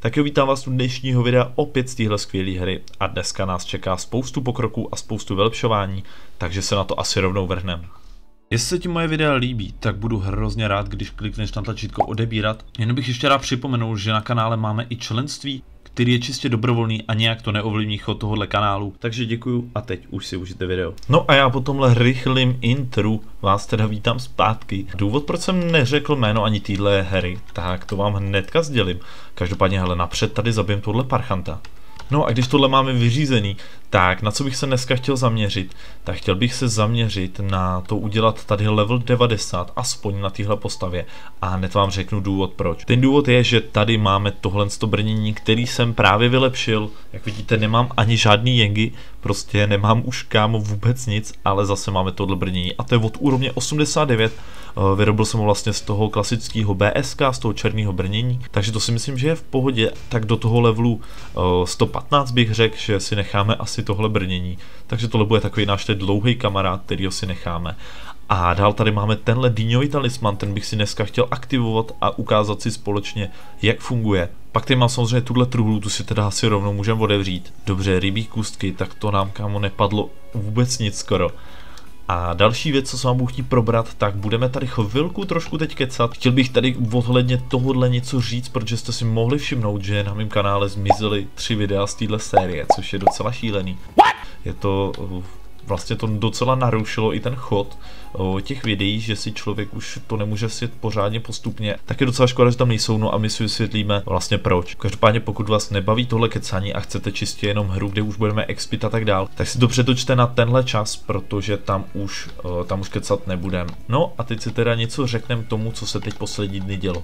Tak jo, vítám vás u dnešního videa opět z téhle skvělé hry a dneska nás čeká spoustu pokroků a spoustu vylepšování, takže se na to asi rovnou vrhneme. Jestli se ti moje videa líbí, tak budu hrozně rád, když klikneš na tlačítko odebírat. Jen bych ještě rád připomenul, že na kanále máme i členství, který je čistě dobrovolný a nějak to neovlivní chod tohohle kanálu. Takže děkuju a teď už si užijte video. No a já po tomhle rychlým intru vás teda vítám zpátky. Důvod, proč jsem neřekl jméno ani téhle hry, tak to vám hnedka sdělím. Každopádně hele, napřed tady zabijem tohle parchanta. No a když tohle máme vyřízený, tak na co bych se dneska chtěl zaměřit? Tak chtěl bych se zaměřit na to udělat tady level 90, aspoň na téhle postavě. A hned vám řeknu důvod proč. Ten důvod je, že tady máme tohle brnění, který jsem právě vylepšil. Jak vidíte, nemám ani žádný jengy, prostě nemám už kámo vůbec nic, ale zase máme tohle brnění. A to je od úrovně 89. Vyrobil jsem ho vlastně z toho klasického BSK, z toho černého brnění, takže to si myslím, že je v pohodě. Tak do toho levelu 115 bych řekl, že si necháme asi tohle brnění, takže tohle bude takový náš dlouhý kamarád, kterýho si necháme. A dál tady máme tenhle dýňový talisman, ten bych si dneska chtěl aktivovat a ukázat si společně, jak funguje. Pak tady mám samozřejmě tuhle truhlu, tu si teda asi rovnou můžeme otevřít. Dobře, rybí kůstky, tak to nám kámo nepadlo vůbec nic skoro. A další věc, co se vám budu chtít probrat, tak budeme tady chvilku trošku teď kecat. Chtěl bych tady ohledně tohohle něco říct, protože jste si mohli všimnout, že na mém kanále zmizely 3 videa z téhle série, což je docela šílený. Je to vlastně to docela narušilo i ten chod těch videí, že si člověk už to nemůže si pořádně postupně. Tak je docela škoda, že tam nejsou, no a my si vysvětlíme vlastně proč. Každopádně pokud vás nebaví tohle kecání a chcete čistě jenom hru, kde už budeme expit a tak dál, tak si to přetočte na tenhle čas, protože tam už kecat nebudem. No a teď si teda něco řekneme tomu, co se teď poslední dny dělo.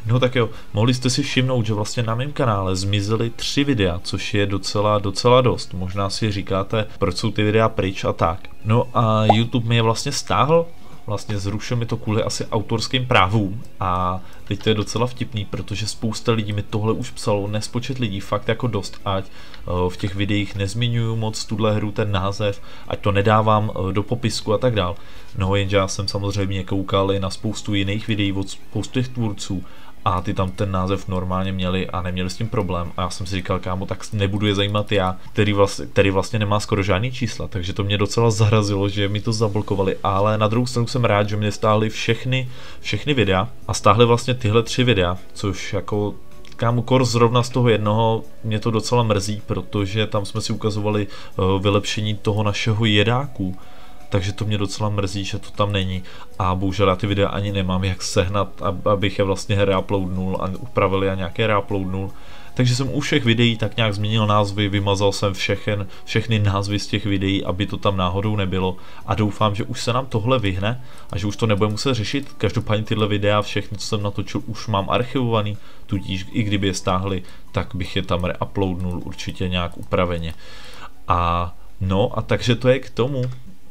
No tak jo, mohli jste si všimnout, že vlastně na mém kanále zmizely 3 videa, což je docela dost. Možná si říkáte, proč jsou ty videa pryč a tak. No a YouTube mi je vlastně stáhl, vlastně zrušil mi to kvůli asi autorským právům a teď to je docela vtipný, protože spousta lidí mi tohle už psalo, nespočet lidí, fakt jako dost, ať v těch videích nezmiňuju moc tuhle hru, ten název, ať to nedávám do popisku a tak dál. No jenže já jsem samozřejmě koukal i na spoustu jiných videí od spoustu těch tvůrců a ty tam ten název normálně měli a neměli s tím problém. A já jsem si říkal, kámo, tak nebudu je zajímat já, který vlastně nemá skoro žádný čísla, takže to mě docela zarazilo, že mi to zablokovali, ale na druhou stranu jsem rád, že mě stáhli všechny videa a stáhli vlastně tyhle 3 videa, což jako kámo kor zrovna z toho jednoho mě to docela mrzí, protože tam jsme si ukazovali vylepšení toho našeho jedáku. Takže to mě docela mrzí, že to tam není a bohužel já ty videa ani nemám jak sehnat, abych je vlastně reuploadnul a upravil a nějaké reuploadnul. Takže jsem u všech videí tak nějak změnil názvy, vymazal jsem všechny názvy z těch videí, aby to tam náhodou nebylo a doufám, že už se nám tohle vyhne a že už to nebude muset řešit. Každopádně tyhle videa, všechny, co jsem natočil, už mám archivovaný, tudíž i kdyby je stáhli, tak bych je tam reuploadnul určitě nějak upraveně. A no a takže to je k tomu.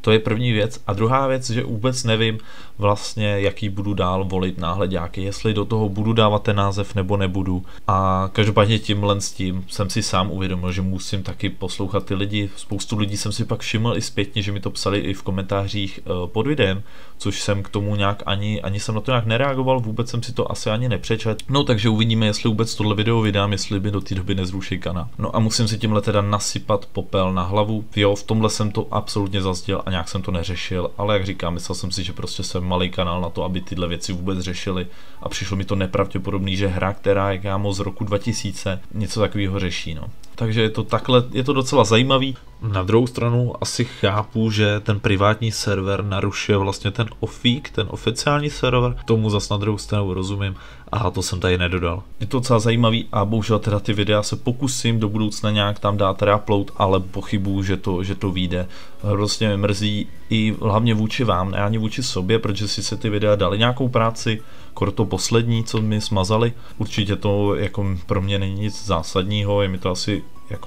To je první věc. A druhá věc, že vůbec nevím vlastně, jaký budu dál volit náhleďáky, jestli do toho budu dávat ten název nebo nebudu. A každopádně tímhle s tím jsem si sám uvědomil, že musím taky poslouchat ty lidi. Spoustu lidí jsem si pak všiml i zpětně, že mi to psali i v komentářích pod videem, což jsem k tomu nějak ani jsem na to nějak nereagoval, vůbec jsem si to asi ani nepřečet. No takže uvidíme, jestli vůbec tohle video vydám, jestli by do té doby nezruší kanál. No a musím si tímhle teda nasypat popel na hlavu. Jo, v tomhle jsem to absolutně zazděl a nějak jsem to neřešil, ale jak říkám, myslel jsem si, že prostě jsem malý kanál na to, aby tyhle věci vůbec řešili a přišlo mi to nepravděpodobný, že hra, která je kámo z roku 2000, něco takového řeší, no. Takže je to takhle, je to docela zajímavý. Na druhou stranu asi chápu, že ten privátní server narušuje vlastně ten ofík, ten oficiální server, tomu zas na druhou stranu rozumím a to jsem tady nedodal. Je to docela zajímavý a bohužel teda ty videa se pokusím do budoucna nějak tam dát reupload, ale pochybuju, že to vyjde. Prostě mě mrzí i hlavně vůči vám, ne ani vůči sobě, protože si se ty videa dali nějakou práci, skoro to poslední, co mi smazali. Určitě to jako pro mě není nic zásadního, je mi to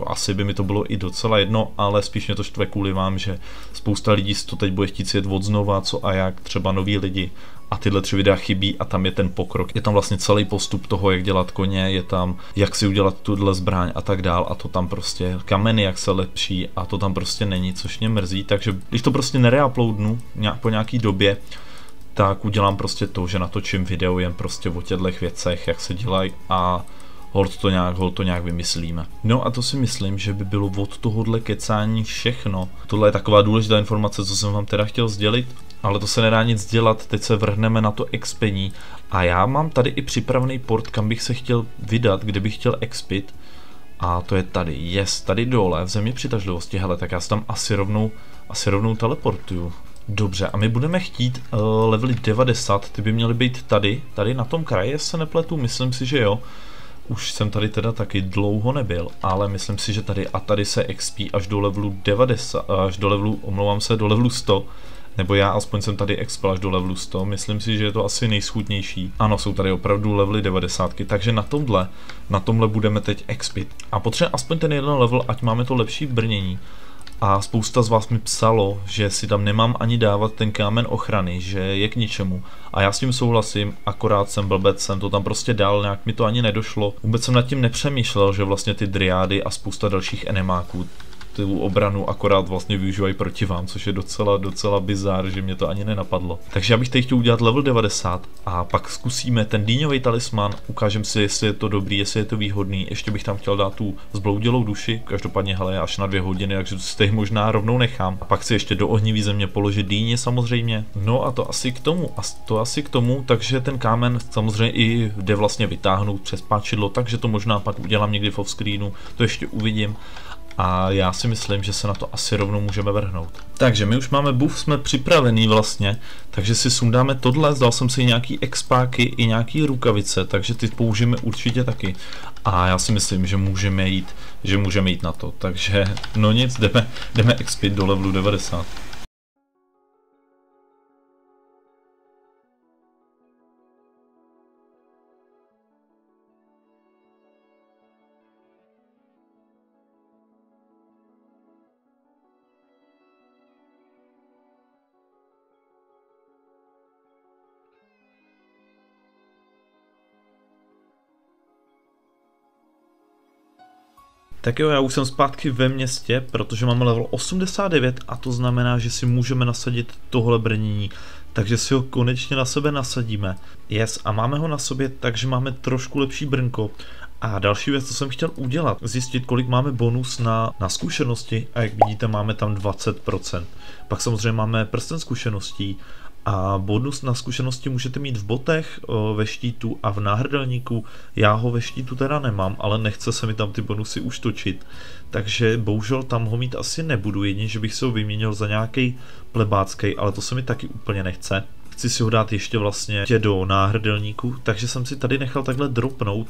asi by mi to bylo i docela jedno, ale spíš mě to štve kvůli vám, že spousta lidí si to teď bude chtít sjet od znova, co a jak, třeba noví lidi. A tyhle 3 videa chybí a tam je ten pokrok. Je tam vlastně celý postup toho, jak dělat koně, je tam, jak si udělat tuhle zbraň a tak dál. A to tam prostě kameny, jak se lepší a to tam prostě není, což mě mrzí. Takže když to prostě nereuploadnu po nějaký době, tak udělám prostě to, že natočím video jen prostě o těchto věcech, jak se dělají a hold to nějak vymyslíme. No a to si myslím, že by bylo od tohohle kecání všechno. Tohle je taková důležitá informace, co jsem vám teda chtěl sdělit, ale to se nedá nic dělat, teď se vrhneme na to expení a já mám tady i připravený port, kam bych se chtěl vydat, kde bych chtěl expit a to je tady, tady dole v země přitažlivosti, hele, tak já se tam asi rovnou teleportuju. Dobře, a my budeme chtít levely 90, ty by měly být tady na tom kraji, jestli se nepletu, myslím si, že jo. Už jsem tady teda taky dlouho nebyl, ale myslím si, že tady se XP až do levelu 90, až do levelu, omlouvám se, do levelu 100, nebo já aspoň jsem tady expel až do levelu 100, myslím si, že je to asi nejschůdnější. Ano, jsou tady opravdu levely 90, takže na tomhle budeme teď expit. A potřebujeme aspoň ten jeden level, ať máme to lepší brnění. A spousta z vás mi psalo, že si tam nemám ani dávat ten kámen ochrany, že je k ničemu. A já s tím souhlasím, akorát jsem blbec, jsem to tam prostě dal, nějak mi to ani nedošlo. Vůbec jsem nad tím nepřemýšlel, že vlastně ty dryády a spousta dalších enemáků tu obranu akorát vlastně využívají proti vám, což je docela bizár, že mě to ani nenapadlo. Takže já bych teď chtěl udělat level 90 a pak zkusíme ten dýňový talisman, ukážem si, jestli je to dobrý, jestli je to výhodný, ještě bych tam chtěl dát tu zbloudělou duši, každopádně hele, až na 2 hodiny, takže to si teď možná rovnou nechám. A pak si ještě do ohnivý země položit dýně samozřejmě. No a to asi k tomu, takže ten kámen samozřejmě i jde vlastně vytáhnout přes páčidlo, takže to možná pak udělám někdy v offscreenu, to ještě uvidím. A já si myslím, že se na to asi rovnou můžeme vrhnout. Takže my už máme buff, jsme připravený vlastně, takže si sundáme tohle, zdal jsem si nějaký expáky i nějaký rukavice, takže ty použijeme určitě taky. A já si myslím, že můžeme jít na to, takže no nic, jdeme expit do levelu 90. Tak jo, já už jsem zpátky ve městě, protože máme level 89 a to znamená, že si můžeme nasadit tohle brnění. Takže si ho konečně na sebe nasadíme. Yes, a máme ho na sobě, takže máme trošku lepší brnko. A další věc, co jsem chtěl udělat, zjistit, kolik máme bonus na zkušenosti a jak vidíte, máme tam 20%. Pak samozřejmě máme prsten zkušeností. A bonus na zkušenosti můžete mít v botech, ve štítu a v náhrdelníku. Já ho ve štítu teda nemám, ale nechce se mi tam ty bonusy už točit. Takže bohužel tam ho mít asi nebudu, jedině, že bych se ho vyměnil za nějaký plebácký, ale to se mi taky úplně nechce. Chci si ho dát ještě vlastně do náhrdelníku, takže jsem si tady nechal takhle dropnout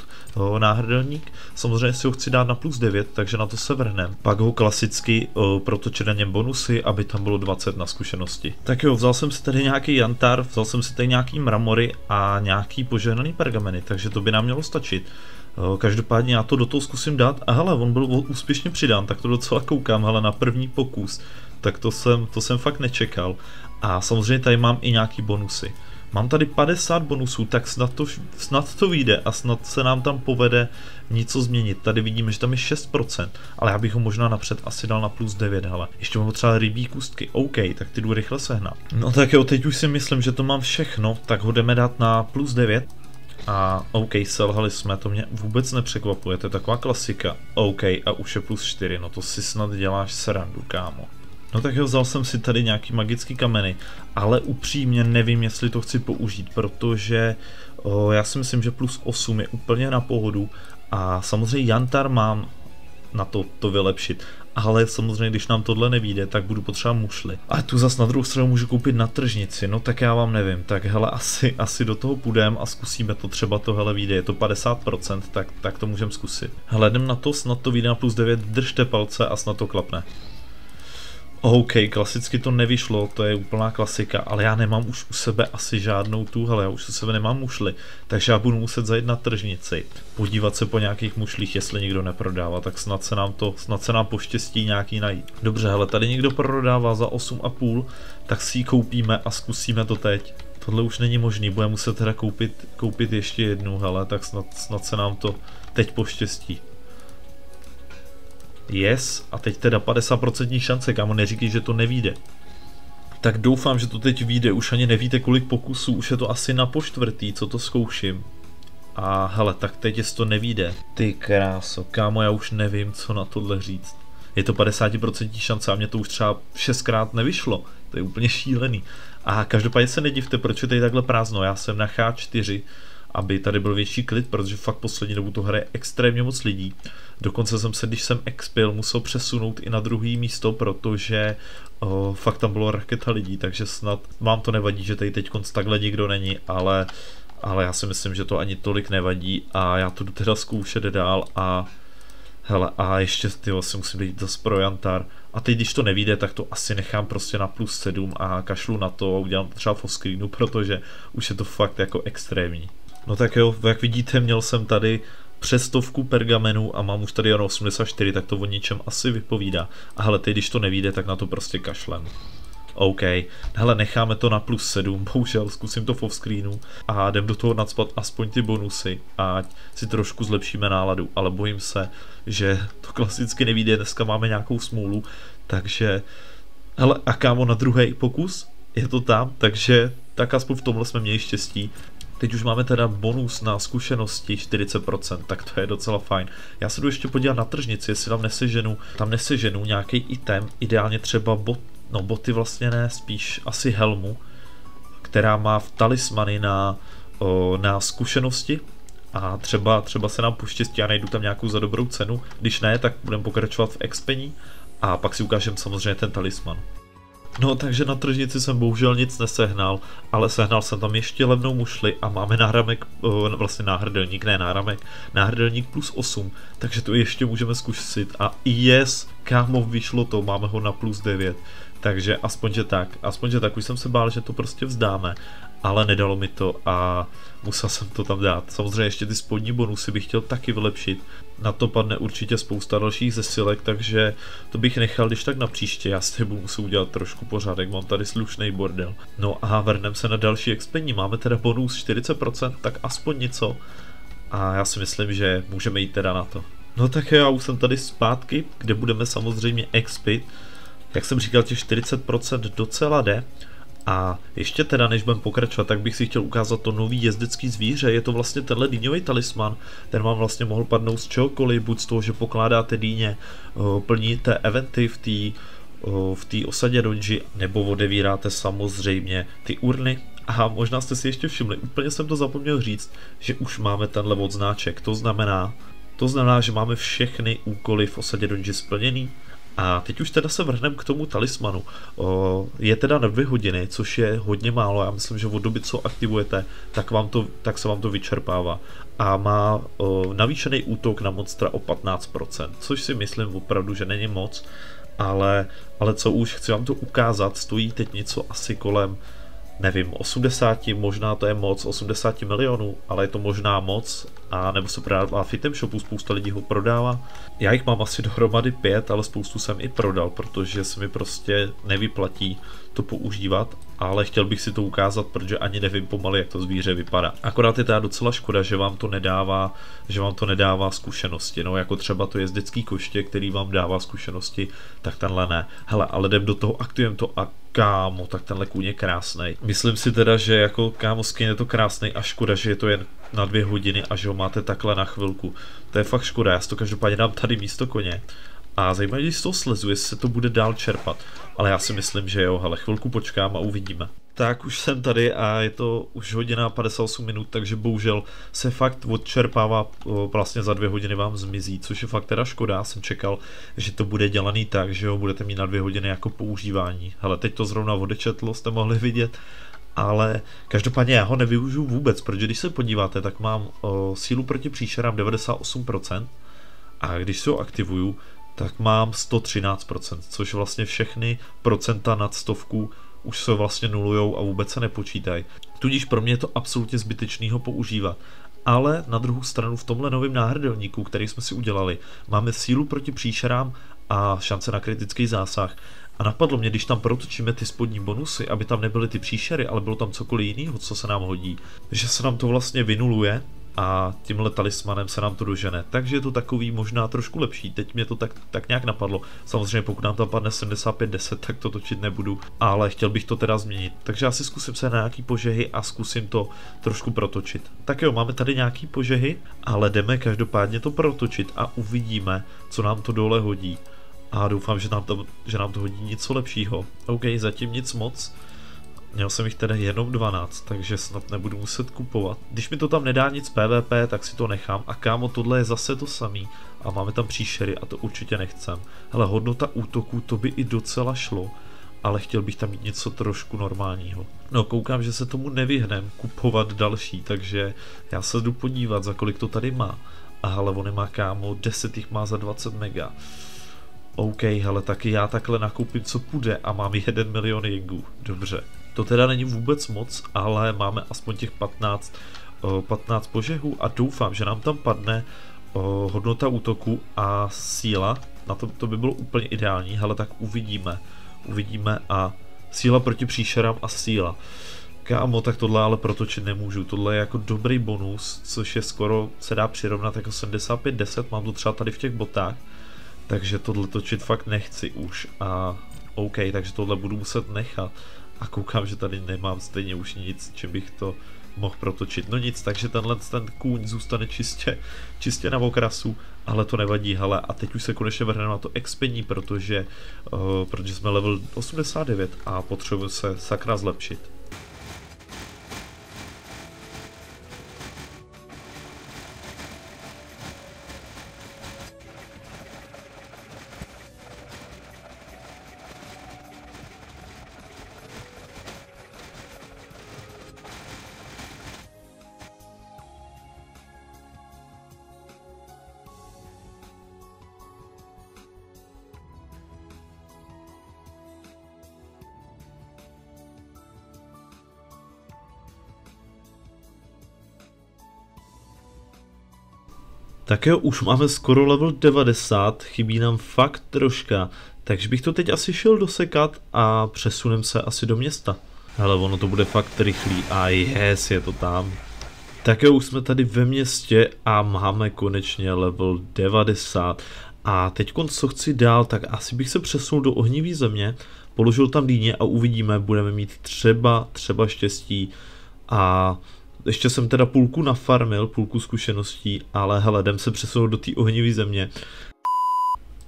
náhrdelník. Samozřejmě si ho chci dát na +9, takže na to se vrhnem. Pak ho klasicky protočit na něm bonusy, aby tam bylo 20 na zkušenosti. Tak jo, vzal jsem si tady nějaký jantar, vzal jsem si tady nějaký mramory a nějaký požehnaný pergameny, takže to by nám mělo stačit. Každopádně já to do toho zkusím dát a hele, on byl úspěšně přidán, tak to docela koukám, hele, na první pokus. Tak to jsem fakt nečekal. A samozřejmě tady mám i nějaký bonusy. Mám tady 50 bonusů, tak snad to vyjde a snad se nám tam povede něco změnit. Tady vidíme, že tam je 6%, ale já bych ho možná napřed asi dal na +9, hele. Ještě mám třeba rybí kůstky, OK, tak ty jdu rychle sehnat. No tak jo, teď už si myslím, že to mám všechno, tak ho jdeme dát na +9. A OK, selhali jsme, to mě vůbec nepřekvapuje, to je taková klasika. OK, a už je +4, no to si snad děláš srandu, kámo. No tak jo, vzal jsem si tady nějaký magický kameny, ale upřímně nevím, jestli to chci použít, protože já si myslím, že +8 je úplně na pohodu a samozřejmě jantar mám na to vylepšit, ale samozřejmě, když nám tohle nevyjde, tak budu potřebovat mušly. A tu zas na druhou stranu můžu koupit na tržnici, no tak já vám nevím, tak hele, asi do toho půjdem a zkusíme to, třeba to hele vyjde, je to 50%, tak to můžeme zkusit. Hele, jdem na to, snad to vyjde na +9, držte palce a snad to klapne. OK, klasicky to nevyšlo, to je úplná klasika, ale já nemám už u sebe asi žádnou hele, já už u sebe nemám mušly, takže já budu muset zajít na tržnici, podívat se po nějakých mušlích, jestli nikdo neprodává, tak snad se nám poštěstí nějaký najít. Dobře, hele, tady někdo prodává za 8,5, tak si ji koupíme a zkusíme to teď. Tohle už není možný, budeme muset teda koupit ještě jednu, hele, tak snad se nám to teď poštěstí. Yes, a teď teda 50% šance, kámo, neříkej, že to nevíde. Tak doufám, že to teď vyjde, už ani nevíte kolik pokusů, už je to asi na po4, co to zkouším. A hele, tak teď jestli to nevyjde. Ty kráso, kámo, já už nevím, co na tohle říct. Je to 50% šance a mě to už třeba 6krát nevyšlo. To je úplně šílený. A každopádně se nedivte, proč je tady takhle prázdno. Já jsem na H4, aby tady byl větší klid, protože fakt poslední dobu to hraje extrémně moc lidí. Dokonce jsem se, když jsem expil, musel přesunout i na druhý místo, protože fakt tam bylo raketa lidí, takže snad vám to nevadí, že tady teď takhle nikdo není, ale já si myslím, že to ani tolik nevadí a já to jdu teda zkoušet dál a hele, a ještě ty vlastně musím jít zase pro Jantar. A teď, když to nevyjde, tak to asi nechám prostě na +7 a kašlu na to a udělám to třeba v screenu, protože už je to fakt jako extrémní. No tak jo, jak vidíte, měl jsem tady přes 100 pergamenů a mám už tady jen 84, tak to o ničem asi vypovídá. A hele, teď, když to nevyjde, tak na to prostě kašlem. OK, hele, necháme to na +7, bohužel, zkusím to v offscreenu a jdem do toho nacpat aspoň ty bonusy, ať si trošku zlepšíme náladu, ale bojím se, že to klasicky nevyjde, dneska máme nějakou smůlu, takže, hele, a kámo, na druhý pokus, je to tam, takže tak aspoň v tomhle jsme měli štěstí. Teď už máme teda bonus na zkušenosti 40%, tak to je docela fajn. Já se jdu ještě podívat na tržnici, jestli tam neseženu nějaký item, ideálně třeba boty vlastně ne, spíš asi helmu, která má v talismany na zkušenosti a třeba se nám poštěstí a najdu tam nějakou za dobrou cenu, když ne, tak budeme pokračovat v expení a pak si ukážeme samozřejmě ten talisman. No takže na tržnici jsem bohužel nic nesehnal, ale sehnal jsem tam ještě levnou mušli a máme náhramek, vlastně náhrdelník, ne náhramek, náhrdelník +8, takže to ještě můžeme zkusit a yes, kámo, vyšlo to, máme ho na +9, takže aspoň že tak, už jsem se bál, že to prostě vzdáme, ale nedalo mi to a musel jsem to tam dát. Samozřejmě ještě ty spodní bonusy bych chtěl taky vylepšit, na to padne určitě spousta dalších zesilek, takže to bych nechal když tak na příště, já s tebou musím udělat trošku pořádek, mám tady slušný bordel. No a vrhneme se na další expení, máme teda bonus 40%, tak aspoň něco a já si myslím, že můžeme jít teda na to. No tak já už jsem tady zpátky, kde budeme samozřejmě expit, jak jsem říkal, těch 40% docela jde. A ještě teda, než budeme pokračovat, tak bych si chtěl ukázat to nový jezdecký zvíře, je to vlastně tenhle dýňový talisman, ten vám vlastně mohl padnout z čehokoliv, buď z toho, že pokládáte dýně, plníte eventy v té osadě Donji, nebo odevíráte samozřejmě ty urny. A možná jste si ještě všimli, úplně jsem to zapomněl říct, že už máme tenhle odznáček, to znamená, že máme všechny úkoly v osadě Donji splněný. A teď už teda se vrhneme k tomu talismanu. Je teda na 2 hodiny, což je hodně málo, já myslím, že od doby, co aktivujete, tak se vám to vyčerpává. A má navýšený útok na monstra o 15%, což si myslím opravdu, že není moc, ale co už, chci vám to ukázat, stojí teď něco asi kolem, nevím, 80, možná to je moc, 80 milionů, ale je to možná moc, a nebo se prodává v item shopu, spousta lidí ho prodává. Já jich mám asi dohromady 5, ale spoustu jsem i prodal, protože se mi prostě nevyplatí to používat, ale chtěl bych si to ukázat, protože ani nevím pomalu, jak to zvíře vypadá. Akorát je teda docela škoda, že vám to nedává zkušenosti, no jako třeba to jezdecký koště, který vám dává zkušenosti, tak tenhle ne. Hele, ale jdem do toho, aktujeme to a kámo, tak tenhle kůň je krásnej. Myslím si teda, že jako kámo skin je to krásnej a škoda, že je to jen na 2 hodiny a že ho máte takhle na chvilku. To je fakt škoda, já si to každopádně dám tady místo koně. A zajímavé, když z toho slezu, jestli se to bude dál čerpat. Ale já si myslím, že jo, hele, chvilku počkám a uvidíme. Tak už jsem tady a je to už hodina 58 minut, takže bohužel se fakt odčerpává, vlastně za 2 hodiny vám zmizí, což je fakt teda škoda, já jsem čekal, že to bude dělaný tak, že ho budete mít na 2 hodiny jako používání. Hele, teď to zrovna odečetlo, jste mohli vidět, ale každopádně já ho nevyužiju vůbec, protože když se podíváte, tak mám sílu proti příšerám 98% a když si ho aktivuju, tak mám 113%, což vlastně všechny procenta nad 100 už se vlastně nulujou a vůbec se nepočítají. Tudíž pro mě je to absolutně zbytečný ho používat. Ale na druhou stranu v tomhle novém náhrdelníku, který jsme si udělali, máme sílu proti příšerám a šance na kritický zásah. A napadlo mě, když tam protočíme ty spodní bonusy, aby tam nebyly ty příšery, ale bylo tam cokoliv jiného, co se nám hodí, že se nám to vlastně vynuluje a tímhle talismanem se nám to dožene. Takže je to takový možná trošku lepší, teď mě to tak nějak napadlo. Samozřejmě pokud nám tam padne 75-10, tak to točit nebudu, ale chtěl bych to teda změnit. Takže já si zkusím se na nějaký požehy a zkusím to trošku protočit. Tak jo, máme tady nějaký požehy, ale jdeme každopádně to protočit a uvidíme, co nám to dole hodí. A doufám, že nám to hodí něco lepšího. OK, zatím nic moc. Měl jsem jich tedy jenom 12, takže snad nebudu muset kupovat. Když mi to tam nedá nic PvP, tak si to nechám. A kámo, tohle je zase to samý. A máme tam příšery a to určitě nechcem. Hele, hodnota útoků, to by i docela šlo. Ale chtěl bych tam mít něco trošku normálního. No, koukám, že se tomu nevyhnem kupovat další, takže já se jdu podívat, za kolik to tady má. A hele, on má kámo, 10 jich má za 20 mega. OK, hele, taky já takhle nakoupím, co půjde a mám 1 milion jengů. Dobře. To teda není vůbec moc, ale máme aspoň těch 15 požehů a doufám, že nám tam padne hodnota útoku a síla. Na to by bylo úplně ideální, hele, tak uvidíme. Uvidíme a síla proti příšerám a síla. Kámo, tak tohle ale protočit nemůžu, tohle je jako dobrý bonus, což je skoro, se dá přirovnat jako 75-10, mám to třeba tady v těch botách. Takže tohle točit fakt nechci už a OK, takže tohle budu muset nechat. A koukám, že tady nemám stejně už nic, čím bych to mohl protočit. No nic, takže ten kůň zůstane čistě na okrasu, ale to nevadí, hele. A teď už se konečně vrhneme na to expení, protože jsme level 89 a potřebujeme se sakra zlepšit. Tak jo, už máme skoro level 90, chybí nám fakt troška, takže bych to teď asi šel dosekat a přesunem se asi do města. Hele, ono to bude fakt rychlý a yes, je to tam. Tak jo, už jsme tady ve městě a máme konečně level 90 a teď co chci dál, tak asi bych se přesunul do ohnivý země, položil tam dýně a uvidíme, budeme mít třeba štěstí a... Ještě jsem teda půlku nafarmil, půlku zkušeností, ale hele, jdem se přesunout do té ohnivé země.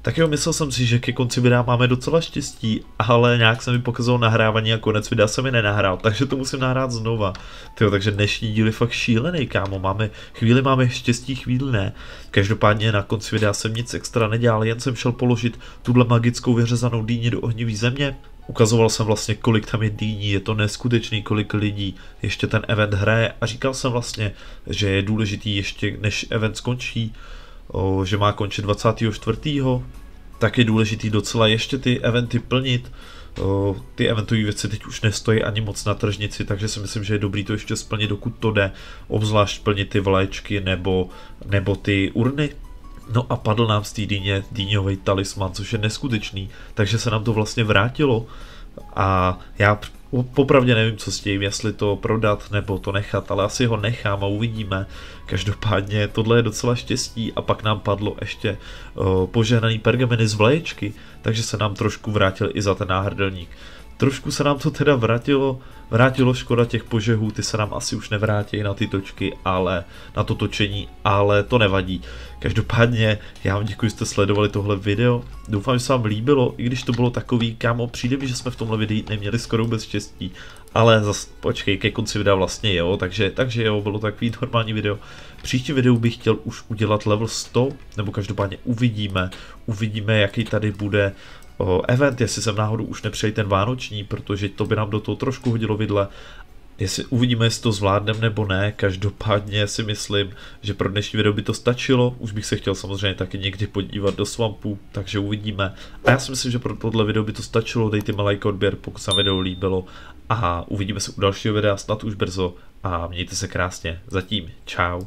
Tak jo, myslel jsem si, že ke konci videa máme docela štěstí, ale nějak se mi pokazalo nahrávání a konec videa se mi nenahrál, takže to musím nahrát znova. Tyjo, takže dnešní díl je fakt šílený, kámo, chvíli máme štěstí, chvíli ne. Každopádně na konci videa jsem nic extra nedělal, jen jsem šel položit tuhle magickou vyřezanou dýni do ohnivé země. Ukazoval jsem vlastně, kolik tam je dýní, je to neskutečný, kolik lidí ještě ten event hraje a říkal jsem vlastně, že je důležitý ještě než event skončí, že má končit 24. tak je důležitý docela ještě ty eventy plnit. Ty eventové věci teď už nestojí ani moc na tržnici, takže si myslím, že je dobrý to ještě splnit, dokud to jde, obzvlášť plnit ty vlaječky nebo ty urny. No a padl nám z té dýně dýňový talisman, což je neskutečný, takže se nám to vlastně vrátilo a já popravdě nevím, co s tím, jestli to prodat nebo to nechat, ale asi ho nechám a uvidíme. Každopádně tohle je docela štěstí a pak nám padlo ještě požehnaný pergameny z vlaječky, takže se nám trošku vrátil i za ten náhrdelník. Trošku se nám to teda vrátilo, škoda těch požehů, ty se nám asi už nevrátí na ty točky, ale na to točení, ale to nevadí. Každopádně já vám děkuji, že jste sledovali tohle video, doufám, že se vám líbilo, i když to bylo takový, kámo, přijde mi, že jsme v tomhle videu neměli skoro vůbec štěstí, ale zase počkej, ke konci videa vlastně jo, takže jo, bylo takový normální video. Příští videu bych chtěl už udělat level 100, nebo každopádně uvidíme, jaký tady bude event, jestli jsem náhodou už nepřeji ten vánoční, protože to by nám do toho trošku hodilo vidle. Uvidíme, jestli to zvládneme nebo ne, každopádně si myslím, že pro dnešní video by to stačilo, už bych se chtěl samozřejmě taky někdy podívat do Swampu, takže uvidíme. A já si myslím, že pro tohle video by to stačilo, dejte mi like, odběr, pokud se vám video líbilo a uvidíme se u dalšího videa snad už brzo a mějte se krásně, zatím čau.